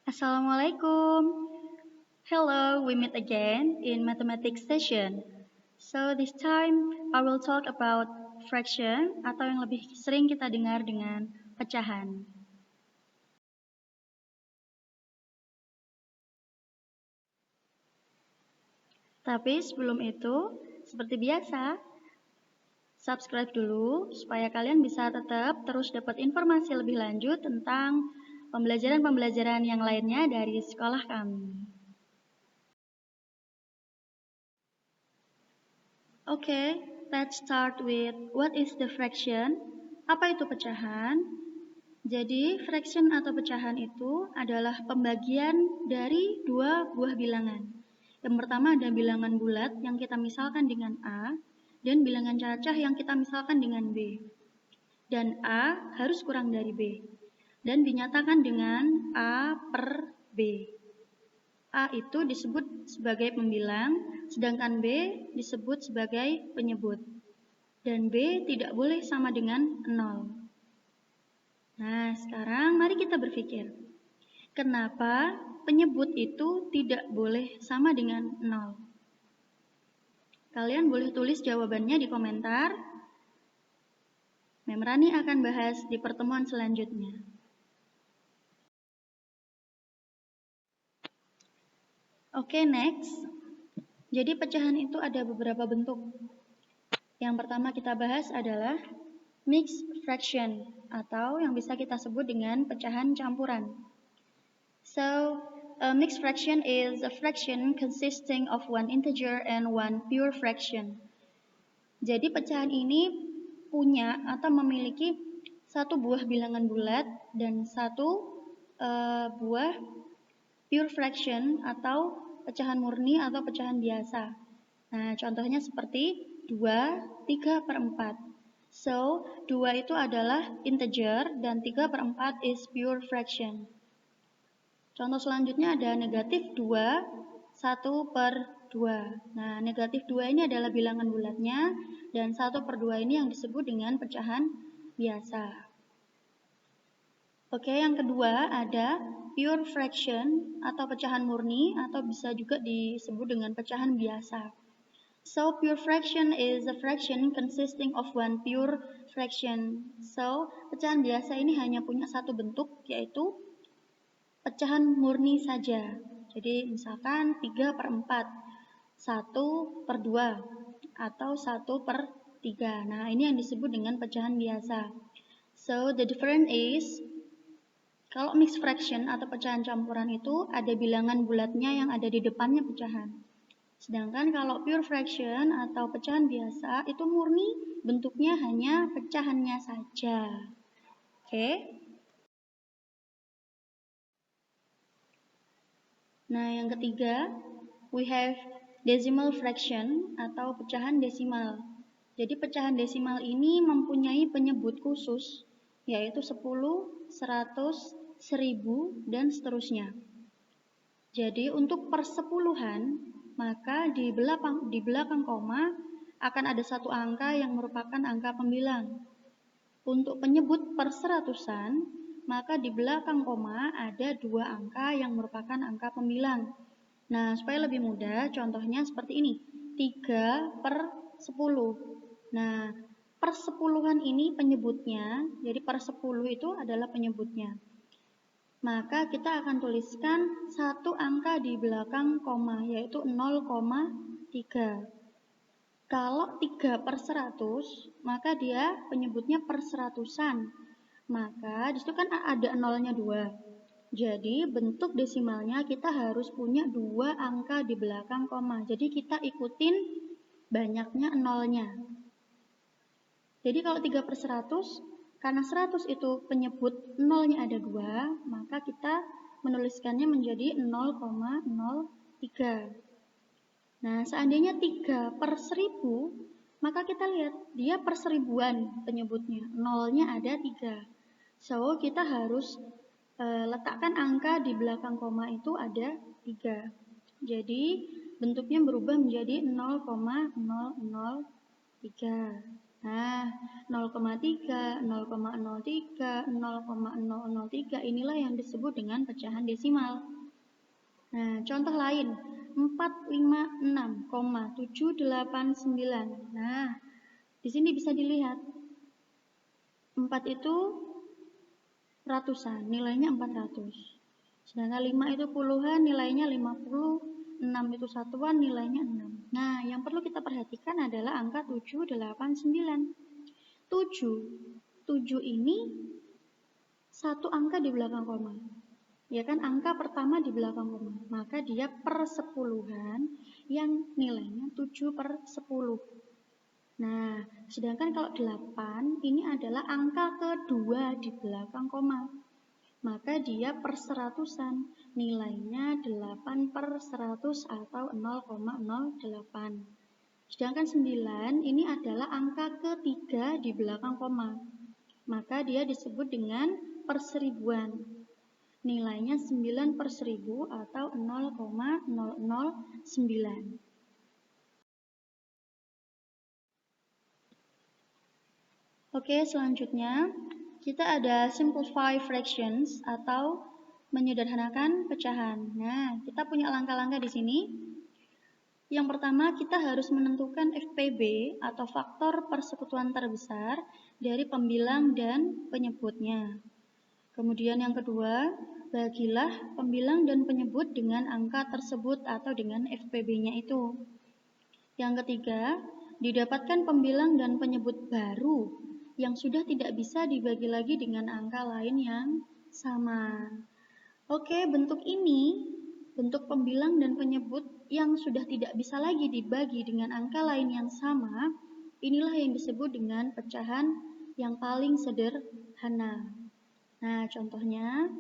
Assalamualaikum. Hello, we meet again in mathematics session. So this time I will talk about fraction atau yang lebih sering kita dengar dengan pecahan. Tapi sebelum itu, seperti biasa, subscribe dulu supaya kalian bisa tetap terus dapat informasi lebih lanjut tentang pembelajaran-pembelajaran yang lainnya dari sekolah kami. Oke, let's start with what is the fraction? Apa itu pecahan? Jadi, fraction atau pecahan itu adalah pembagian dari dua buah bilangan. Yang pertama ada bilangan bulat yang kita misalkan dengan A, dan bilangan cacah yang kita misalkan dengan B. Dan A harus kurang dari B, dan dinyatakan dengan A per B. A itu disebut sebagai pembilang, sedangkan B disebut sebagai penyebut. Dan B tidak boleh sama dengan 0. Nah, sekarang mari kita berpikir. Kenapa penyebut itu tidak boleh sama dengan 0? Kalian boleh tulis jawabannya di komentar. Memrani akan bahas di pertemuan selanjutnya. Oke, next. Jadi pecahan itu ada beberapa bentuk. Yang pertama kita bahas adalah mixed fraction atau yang bisa kita sebut dengan pecahan campuran. So, a mixed fraction is a fraction consisting of one integer and one pure fraction. Jadi pecahan ini punya atau memiliki satu buah bilangan bulat dan satu buah pure fraction atau pecahan murni atau pecahan biasa. Nah, contohnya seperti 2, 3 per 4. So, 2 itu adalah integer dan 3 per 4 is pure fraction. Contoh selanjutnya ada negatif 2, 1 per 2. Nah, negatif 2 ini adalah bilangan bulatnya dan 1 per 2 ini yang disebut dengan pecahan biasa. Oke, yang kedua ada pure fraction atau pecahan murni atau bisa juga disebut dengan pecahan biasa. So, pure fraction is a fraction consisting of one pure fraction. So, pecahan biasa ini hanya punya satu bentuk, yaitu pecahan murni saja. Jadi, misalkan 3 per 4, 1 per 2, atau 1 per 3. Nah, ini yang disebut dengan pecahan biasa. So, the difference is, kalau mixed fraction atau pecahan campuran itu ada bilangan bulatnya yang ada di depannya pecahan. Sedangkan kalau pure fraction atau pecahan biasa itu murni bentuknya hanya pecahannya saja. Oke. Nah, yang ketiga, we have decimal fraction atau pecahan desimal. Jadi pecahan desimal ini mempunyai penyebut khusus, yaitu 10, 100, 1000, dan seterusnya. Jadi untuk persepuluhan, maka di belakang koma akan ada satu angka yang merupakan angka pembilang. Untuk penyebut perseratusan, maka di belakang koma ada dua angka yang merupakan angka pembilang. Nah, supaya lebih mudah, contohnya seperti ini, 3 per 10. Nah, persepuluhan ini penyebutnya, jadi per 10 itu adalah penyebutnya. Maka kita akan tuliskan satu angka di belakang koma, yaitu 0,3. Kalau 3 per 100, maka dia penyebutnya perseratusan. Maka disitu kan ada nolnya 2. Jadi bentuk desimalnya kita harus punya 2 angka di belakang koma. Jadi kita ikutin banyaknya nolnya. Jadi kalau 3 per 100, karena 100 itu penyebut nolnya ada 2, maka kita menuliskannya menjadi 0,03. Nah, seandainya 3 per 1000, maka kita lihat dia per seribuan penyebutnya. Nolnya ada 3. So, kita harus letakkan angka di belakang koma itu ada 3. Jadi, bentuknya berubah menjadi 0,003. Nah, 0,3, 0,03, 0,003 inilah yang disebut dengan pecahan desimal. Nah, contoh lain, 456,789. Nah, di sini bisa dilihat, 4 itu ratusan, nilainya 400. Sedangkan 5 itu puluhan, nilainya 50. 6 itu satuan, nilainya 6. Nah, yang perlu kita perhatikan adalah angka 789. 7 ini satu angka di belakang koma. Ya kan, angka pertama di belakang koma. Maka dia persepuluhan yang nilainya 7/10. Nah, sedangkan kalau 8 ini adalah angka kedua di belakang koma. Maka dia perseratusan, nilainya 8/100 atau 0,08. Sedangkan 9 ini adalah angka ketiga di belakang koma. Maka dia disebut dengan perseribuan. Nilainya 9/1000 atau 0,009. Oke, selanjutnya kita ada simplify fractions atau menyederhanakan pecahan. Nah, kita punya langkah-langkah di sini. Yang pertama, kita harus menentukan FPB atau faktor persekutuan terbesar dari pembilang dan penyebutnya. Kemudian yang kedua, bagilah pembilang dan penyebut dengan angka tersebut atau dengan FPB-nya itu. Yang ketiga, didapatkan pembilang dan penyebut baru yang sudah tidak bisa dibagi lagi dengan angka lain yang sama. Oke, bentuk ini, bentuk pembilang dan penyebut yang sudah tidak bisa lagi dibagi dengan angka lain yang sama, inilah yang disebut dengan pecahan yang paling sederhana. Nah, contohnya,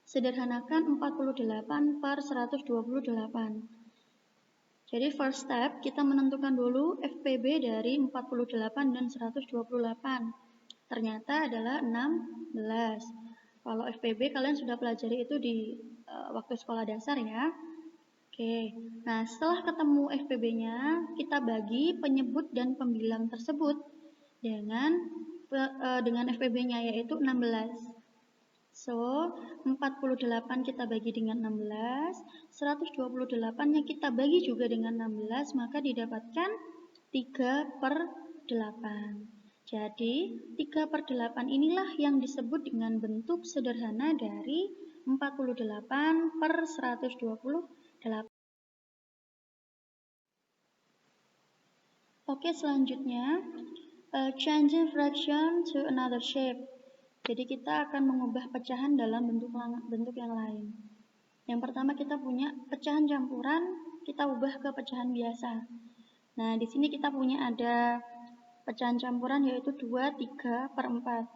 sederhanakan 48/128. Jadi first step, kita menentukan dulu FPB dari 48 dan 128. Ternyata adalah 16. Kalau FPB kalian sudah pelajari itu di waktu sekolah dasar ya. Oke, nah setelah ketemu FPB-nya, kita bagi penyebut dan pembilang tersebut dengan FPB-nya yaitu 16. So, 48 kita bagi dengan 16, 128-nya kita bagi juga dengan 16, maka didapatkan 3/8. Jadi, 3/8 inilah yang disebut dengan bentuk sederhana dari 48/128. Oke, selanjutnya, changing fraction to another shape. Jadi kita akan mengubah pecahan dalam bentuk yang lain. Yang pertama kita punya pecahan campuran, kita ubah ke pecahan biasa. Nah, di sini kita punya ada pecahan campuran yaitu 2, 3/4.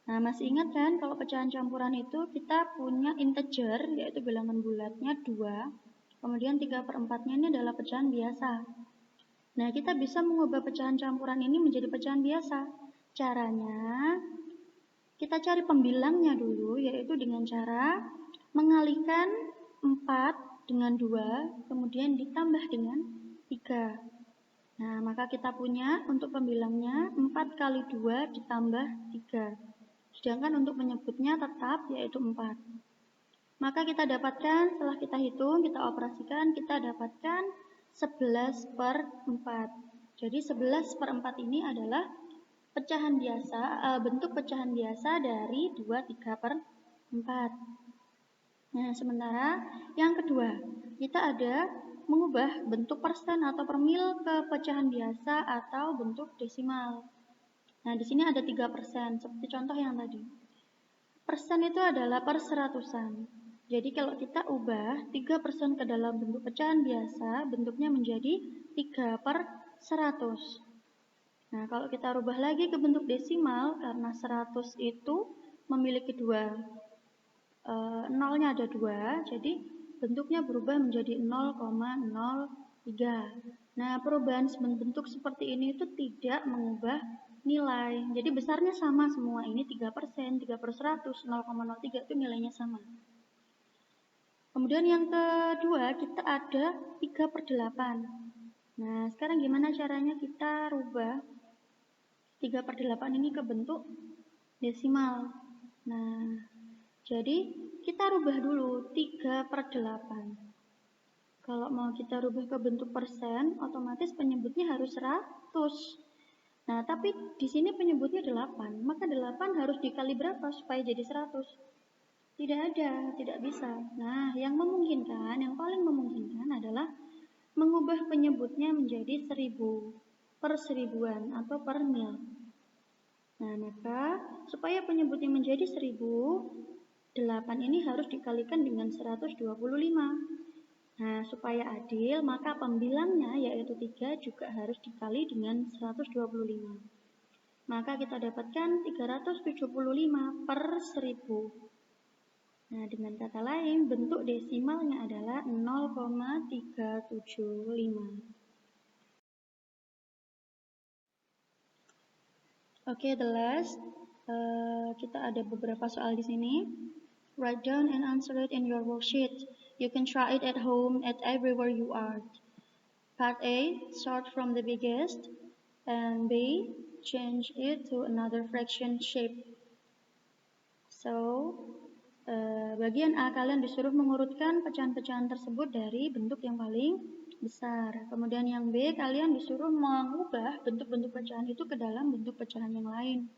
Nah, masih ingat kan kalau pecahan campuran itu kita punya integer yaitu bilangan bulatnya 2, kemudian 3/4-nya ini adalah pecahan biasa. Nah, kita bisa mengubah pecahan campuran ini menjadi pecahan biasa. Caranya, kita cari pembilangnya dulu, yaitu dengan cara mengalihkan 4 dengan 2, kemudian ditambah dengan 3. Nah, maka kita punya untuk pembilangnya 4 kali 2 ditambah 3. Sedangkan untuk menyebutnya tetap, yaitu 4. Maka kita dapatkan, setelah kita hitung, kita operasikan, kita dapatkan 11/4. Jadi 11/4 ini adalah pecahan biasa, bentuk pecahan biasa dari 2, 3/4. Nah, sementara yang kedua, kita ada mengubah bentuk persen atau per mil ke pecahan biasa atau bentuk desimal. Nah, di sini ada 3%, seperti contoh yang tadi. Persen itu adalah per seratusan. Jadi kalau kita ubah 3% ke dalam bentuk pecahan biasa, bentuknya menjadi 3/100. Nah, kalau kita rubah lagi ke bentuk desimal, karena 100 itu memiliki nolnya ada 2, jadi bentuknya berubah menjadi 0,03. Nah, perubahan bentuk seperti ini itu tidak mengubah nilai. Jadi besarnya sama semua, ini 3%, 3/100, 0,03 itu nilainya sama. Kemudian yang kedua, kita ada 3/8. Nah, sekarang gimana caranya kita rubah 3/8 ini ke bentuk desimal. Nah, jadi kita rubah dulu 3/8. Kalau mau kita rubah ke bentuk persen, otomatis penyebutnya harus 100. Nah, tapi di sini penyebutnya 8, maka 8 harus dikali berapa supaya jadi 100? Tidak ada, tidak bisa. Nah, yang memungkinkan, yang paling memungkinkan adalah mengubah penyebutnya menjadi 1000 per seribuan atau per mil. Nah, maka supaya penyebutnya menjadi 1000, 8 ini harus dikalikan dengan 125. Nah, supaya adil, maka pembilangnya yaitu 3 juga harus dikali dengan 125. Maka kita dapatkan 375 per 1000. Nah, dengan kata lain, bentuk desimalnya adalah 0,375. Oke, the last. Kita ada beberapa soal di sini. Write down and answer it in your worksheet. You can try it at home, at everywhere you are. Part A, start from the biggest, and B, change it to another fraction shape. So, bagian A, kalian disuruh mengurutkan pecahan-pecahan tersebut dari bentuk yang paling besar. Kemudian yang B, kalian disuruh mengubah bentuk-bentuk pecahan itu ke dalam bentuk pecahan yang lain.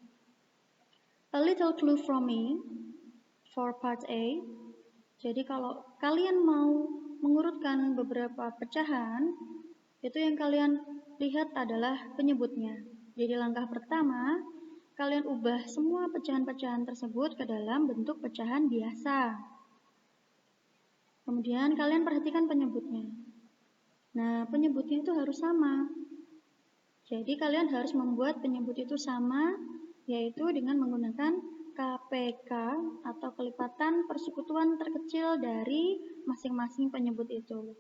A little clue from me for part A. Jadi kalau kalian mau mengurutkan beberapa pecahan, itu yang kalian lihat adalah penyebutnya. Jadi langkah pertama, kalian ubah semua pecahan-pecahan tersebut ke dalam bentuk pecahan biasa. Kemudian kalian perhatikan penyebutnya. Nah, penyebutnya itu harus sama. Jadi kalian harus membuat penyebut itu sama, yaitu dengan menggunakan KPK atau kelipatan persekutuan terkecil dari masing-masing penyebut itu.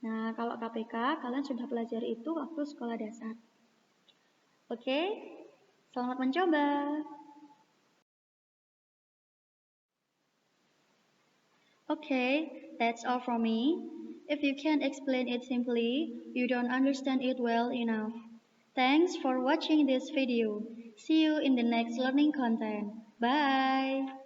Nah, kalau KPK, kalian sudah pelajari itu waktu sekolah dasar. Oke, selamat mencoba. Okay, that's all from me. If you can't explain it simply, you don't understand it well enough. Thanks for watching this video. See you in the next learning content. Bye!